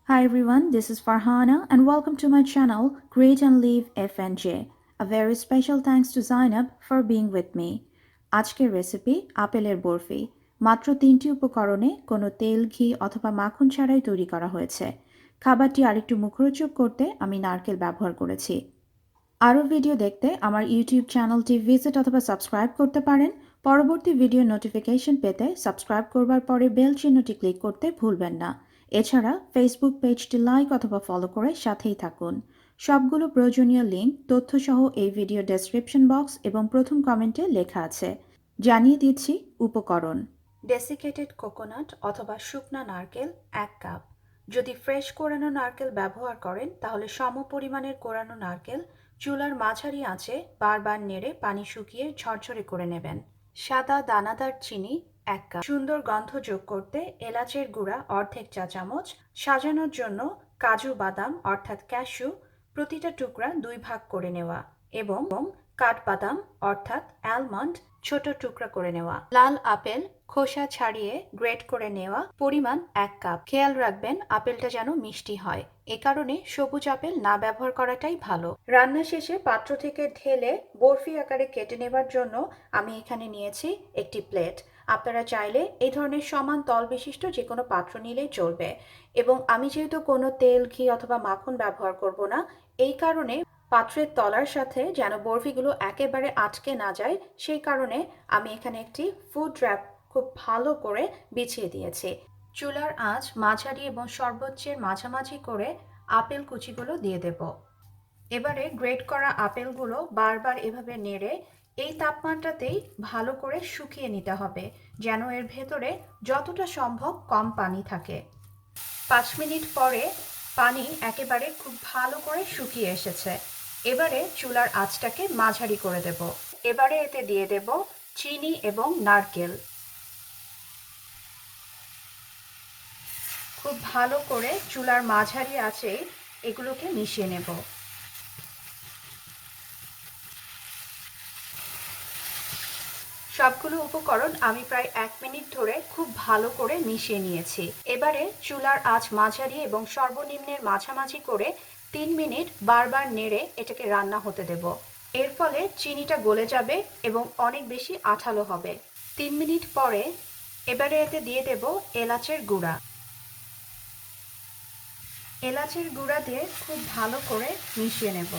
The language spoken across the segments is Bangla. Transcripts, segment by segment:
Hi everyone, this is Farhana and welcome to my channel Create and Leave F&J. A very special thanks to Zainab for being with me. আজকের রেসিপি আপেলের বরফি। মাত্র 3টি উপকরণে কোনো তেল, ঘি অথবা মাখন ছাড়াই তৈরি করা হয়েছে। খাবারটি আরেকটু মুখরোচক করতে আমি নারকেল ব্যবহার করেছি। আরও ভিডিও দেখতে আমার ইউটিউব চ্যানেলটি ভিজিট অথবা সাবস্ক্রাইব করতে পারেন। পরবর্তী ভিডিও নোটিফিকেশন পেতে সাবস্ক্রাইব করবার পরে বেল চিহ্নটি ক্লিক করতে ভুলবেন না। এছাড়া ফেসবুক পেজটি লাইক অথবা ফলো করে সাথেই থাকুন। সবগুলো প্রয়োজনীয় লিঙ্ক তথ্যসহ এই ভিডিও ডেসক্রিপশন বক্স এবং প্রথম কমেন্টে লেখা আছে। জানিয়ে দিচ্ছি উপকরণ। ডেসিকেটেড কোকোনাট অথবা শুকনা নারকেল 1 কাপ। যদি ফ্রেশ কোরানো নারকেল ব্যবহার করেন তাহলে সমপরিমাণের কোরানো নারকেল চুলার মাঝারি আঁচে বারবার নেড়ে পানি শুকিয়ে ঝরঝরে করে নেবেন। সাদা দানাদার চিনি 1 কাপ। সুন্দর গন্ধ যোগ করতে এলাচের গুঁড়া অর্ধেক চা চামচ। সাজানোর জন্য কাজু বাদাম অর্থাৎ ক্যাশু প্রতিটা টুকরা 2 ভাগ করে নেওয়া এবং কাঠবাদাম অর্থাৎ অ্যালমন্ড ছোট টুকরা করে নেওয়া। লাল আপেল খোসা ছাড়িয়ে গ্রেট করে নেওয়া পরিমাণ 1 কাপ। খেয়াল রাখবেন আপেলটা যেন মিষ্টি হয়, এ কারণে সবুজ আপেল না ব্যবহার করাটাই ভালো। রান্না শেষে পাত্র থেকে ঢেলে বরফি আকারে কেটে নেবার জন্য আমি এখানে নিয়েছি একটি প্লেট। আপনারা চাইলে এই ধরনের সমান তল বিশিষ্ট যে কোনো পাত্র নিলেই চলবে। এবং আমি যেহেতু কোনো তেল, ঘি অথবা মাখন ব্যবহার করব না, এই কারণে পাত্রের তলার সাথে যেন বরফিগুলো একেবারে আটকে না যায়, সেই কারণে আমি এখানে একটি ফুড র্যাপ খুব ভালো করে বিছিয়ে দিয়েছি। চুলার আঁচ মাঝারি এবং সর্বোচ্চের মাঝামাঝি করে আপেল কুচিগুলো দিয়ে দেব। এবারে গ্রেট করা আপেলগুলো বারবার এভাবে নেড়ে এই তাপমাত্রাতেই ভালো করে শুকিয়ে নিতে হবে, যেন এর ভেতরে যতটা সম্ভব কম পানি থাকে। 5 মিনিট পরে পানি একেবারে খুব ভালো করে শুকিয়ে এসেছে। এবারে চুলার আঁচটাকে মাঝারি করে দেব। এবারে এতে দিয়ে দেব চিনি এবং নারকেল। খুব ভালো করে চুলার মাঝারি আঁচে এগুলোকে মিশিয়ে নেব। সবগুলো উপকরণ আমি প্রায় 1 মিনিট ধরে খুব ভালো করে মিশিয়ে নিয়েছি। এবারে চুলার আঁচ মাঝারি এবং সর্বনিম্নের মাঝামাঝি করে 3 মিনিট বারবার নেড়ে এটাকে রান্না হতে দেব। এর ফলে চিনিটা গলে যাবে এবং অনেক বেশি আঠালো হবে। 3 মিনিট পরে এবারে এতে দিয়ে দেব এলাচের গুঁড়া। এলাচের গুঁড়া দিয়ে খুব ভালো করে মিশিয়ে নেব।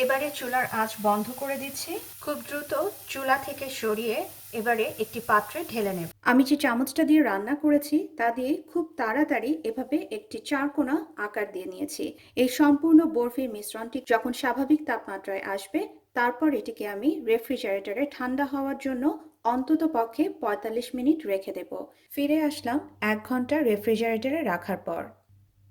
এবারে চুলার আঁচ বন্ধ করে দিচ্ছি। খুব দ্রুত চুলা থেকে সরিয়ে এবারে একটি পাত্রে ঢেলে নেব। আমি যে চামচটা দিয়ে রান্না করেছি তা দিয়ে খুব তাড়াতাড়ি এভাবে একটি চারকোনা আকার দিয়ে নিয়েছি। এই সম্পূর্ণ বরফির মিশ্রণটি যখন স্বাভাবিক তাপমাত্রায় আসবে, তারপর এটিকে আমি রেফ্রিজারেটরে ঠান্ডা হওয়ার জন্য অন্তত পক্ষে 45 মিনিট রেখে দেব। ফিরে আসলাম 1 ঘন্টা রেফ্রিজারেটরে রাখার পর।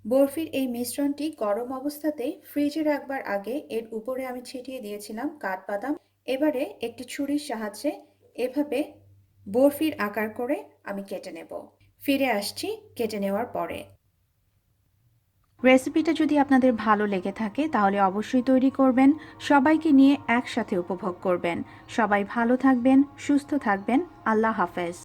বরফির এই মিশ্রণটি গরম অবস্থাতেই ফ্রিজে রাখবার আগে এর উপরে আমি ছিটিয়ে দিয়েছিলাম কাঠবাদাম। এবারে একটি ছুরির সাহায্যে এভাবে বরফির আকার করে আমি কেটে নেব। ফিরে আসছি কেটে নেওয়ার পরে। রেসিপিটা যদি আপনাদের ভালো লেগে থাকে তাহলে অবশ্যই তৈরি করবেন। সবাইকে নিয়ে একসাথে উপভোগ করবেন। সবাই ভালো থাকবেন, সুস্থ থাকবেন। আল্লাহ হাফেজ।